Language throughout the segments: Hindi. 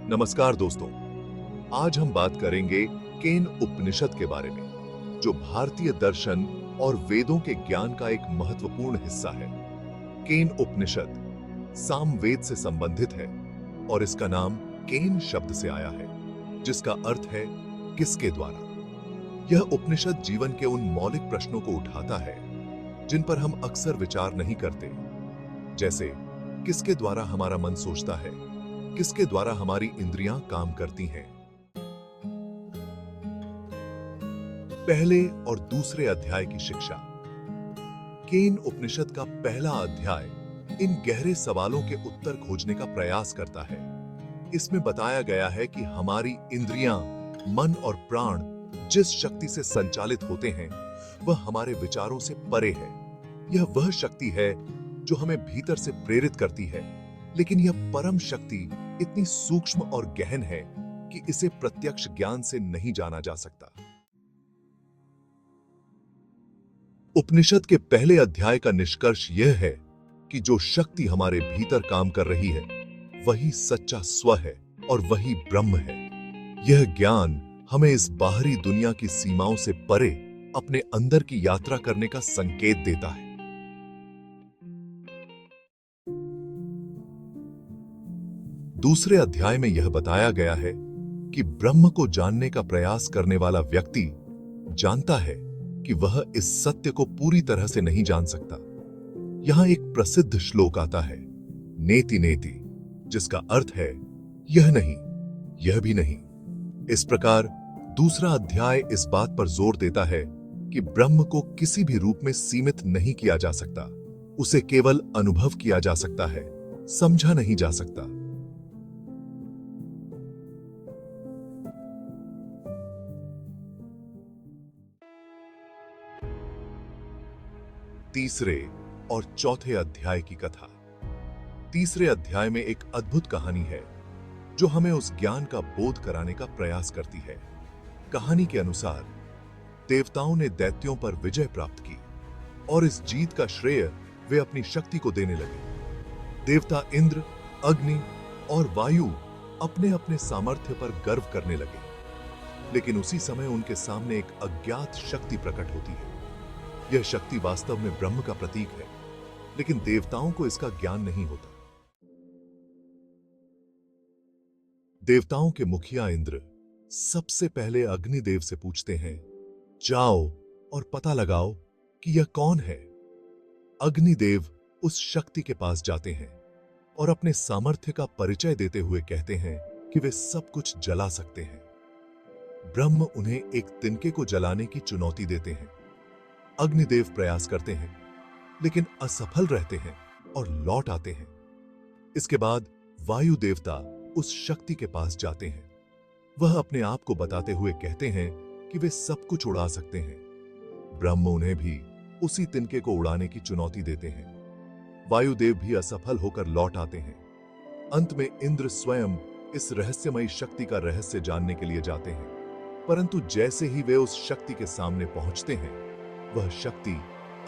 नमस्कार दोस्तों। आज हम बात करेंगे केन उपनिषद के बारे में, जो भारतीय दर्शन और वेदों के ज्ञान का एक महत्वपूर्ण हिस्सा है। केन उपनिषद सामवेद से संबंधित है और इसका नाम केन शब्द से आया है, जिसका अर्थ है किसके द्वारा। यह उपनिषद जीवन के उन मौलिक प्रश्नों को उठाता है जिन पर हम अक्सर विचार नहीं करते, जैसे किसके द्वारा हमारा मन सोचता है, किसके द्वारा हमारी इंद्रियां काम करती हैं। पहले और दूसरे अध्याय की शिक्षा। केन उपनिषद का पहला अध्याय इन गहरे सवालों के उत्तर खोजने का प्रयास करता है। इसमें बताया गया है कि हमारी इंद्रियां, मन और प्राण जिस शक्ति से संचालित होते हैं, वह हमारे विचारों से परे है। यह वह शक्ति है जो हमें भीतर से प्रेरित करती है, लेकिन यह परम शक्ति इतनी सूक्ष्म और गहन है कि इसे प्रत्यक्ष ज्ञान से नहीं जाना जा सकता। उपनिषद के पहले अध्याय का निष्कर्ष यह है कि जो शक्ति हमारे भीतर काम कर रही है, वही सच्चा स्व है और वही ब्रह्म है। यह ज्ञान हमें इस बाहरी दुनिया की सीमाओं से परे अपने अंदर की यात्रा करने का संकेत देता है। दूसरे अध्याय में यह बताया गया है कि ब्रह्म को जानने का प्रयास करने वाला व्यक्ति जानता है कि वह इस सत्य को पूरी तरह से नहीं जान सकता। यहां एक प्रसिद्ध श्लोक आता है, नेति नेति, जिसका अर्थ है यह नहीं, यह भी नहीं। इस प्रकार दूसरा अध्याय इस बात पर जोर देता है कि ब्रह्म को किसी भी रूप में सीमित नहीं किया जा सकता। उसे केवल अनुभव किया जा सकता है, समझा नहीं जा सकता। तीसरे और चौथे अध्याय की कथा। तीसरे अध्याय में एक अद्भुत कहानी है जो हमें उस ज्ञान का बोध कराने का प्रयास करती है। कहानी के अनुसार देवताओं ने दैत्यों पर विजय प्राप्त की और इस जीत का श्रेय वे अपनी शक्ति को देने लगे। देवता इंद्र, अग्नि और वायु अपने अपने सामर्थ्य पर गर्व करने लगे, लेकिन उसी समय उनके सामने एक अज्ञात शक्ति प्रकट होती है। यह शक्ति वास्तव में ब्रह्म का प्रतीक है, लेकिन देवताओं को इसका ज्ञान नहीं होता। देवताओं के मुखिया इंद्र सबसे पहले अग्निदेव से पूछते हैं, जाओ और पता लगाओ कि यह कौन है। अग्निदेव उस शक्ति के पास जाते हैं और अपने सामर्थ्य का परिचय देते हुए कहते हैं कि वे सब कुछ जला सकते हैं। ब्रह्म उन्हें एक तिनके को जलाने की चुनौती देते हैं। अग्निदेव प्रयास करते हैं, लेकिन असफल रहते हैं और लौट आते हैं। इसके बाद वायु देवता उस शक्ति के पास जाते हैं। वह अपने आप को बताते हुए कहते हैं कि वे सब कुछ उड़ा सकते हैं। ब्रह्म उन्हें भी उसी तिनके को उड़ाने की चुनौती देते हैं। वायुदेव भी असफल होकर लौट आते हैं। अंत में इंद्र स्वयं इस रहस्यमयी शक्ति का रहस्य जानने के लिए जाते हैं, परंतु जैसे ही वे उस शक्ति के सामने पहुंचते हैं, वह शक्ति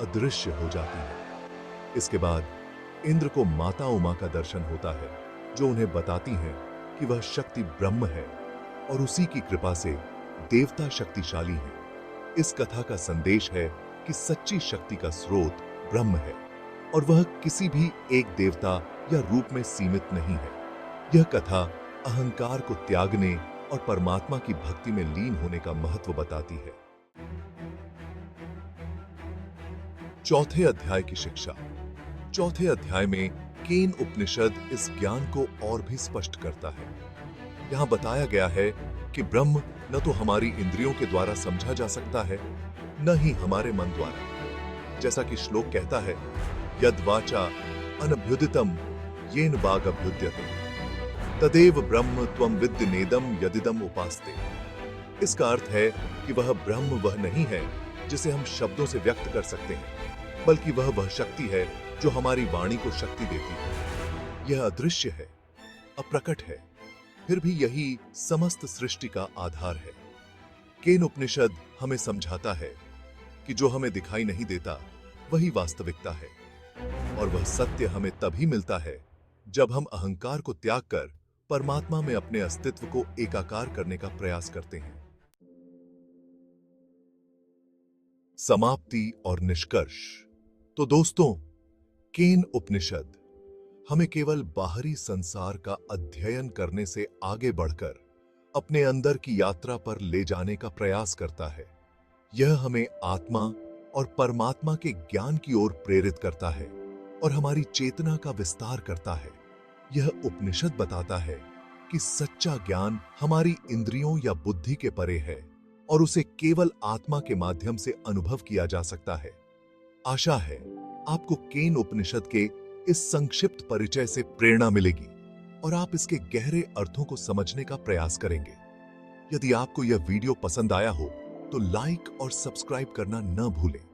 अदृश्य हो जाती है। इसके बाद इंद्र को माता उमा का दर्शन होता है, जो उन्हें बताती हैं कि वह शक्ति ब्रह्म है और उसी की कृपा से देवता शक्तिशाली हैं। इस कथा का संदेश है कि सच्ची शक्ति का स्रोत ब्रह्म है और वह किसी भी एक देवता या रूप में सीमित नहीं है। यह कथा अहंकार को त्यागने और परमात्मा की भक्ति में लीन होने का महत्व बताती है। चौथे अध्याय की शिक्षा। चौथे अध्याय में केन उपनिषद इस ज्ञान को और भी स्पष्ट करता है। यहां बताया गया है कि ब्रह्म न तो हमारी इंद्रियों के द्वारा समझा जा सकता है, न ही हमारे मन द्वारा। जैसा कि श्लोक कहता है, यद वाचा अनभ्युदितम येन वाग अभ्युद्यते तदेव ब्रह्म त्वं विद्य नेदम यदिदम उपास्ते। इसका अर्थ है कि वह ब्रह्म वह नहीं है जिसे हम शब्दों से व्यक्त कर सकते हैं, बल्कि वह शक्ति है जो हमारी वाणी को शक्ति देती है। यह अदृश्य है, अप्रकट है, फिर भी यही समस्त सृष्टि का आधार है। केन उपनिषद हमें समझाता है कि जो हमें दिखाई नहीं देता वही वास्तविकता है, और वह सत्य हमें तभी मिलता है जब हम अहंकार को त्याग कर परमात्मा में अपने अस्तित्व को एकाकार करने का प्रयास करते हैं। समाप्ति और निष्कर्ष। तो दोस्तों, केन उपनिषद हमें केवल बाहरी संसार का अध्ययन करने से आगे बढ़कर अपने अंदर की यात्रा पर ले जाने का प्रयास करता है। यह हमें आत्मा और परमात्मा के ज्ञान की ओर प्रेरित करता है और हमारी चेतना का विस्तार करता है। यह उपनिषद बताता है कि सच्चा ज्ञान हमारी इंद्रियों या बुद्धि के परे है और उसे केवल आत्मा के माध्यम से अनुभव किया जा सकता है। आशा है आपको केन उपनिषद के इस संक्षिप्त परिचय से प्रेरणा मिलेगी और आप इसके गहरे अर्थों को समझने का प्रयास करेंगे। यदि आपको यह वीडियो पसंद आया हो तो लाइक और सब्सक्राइब करना न भूलें।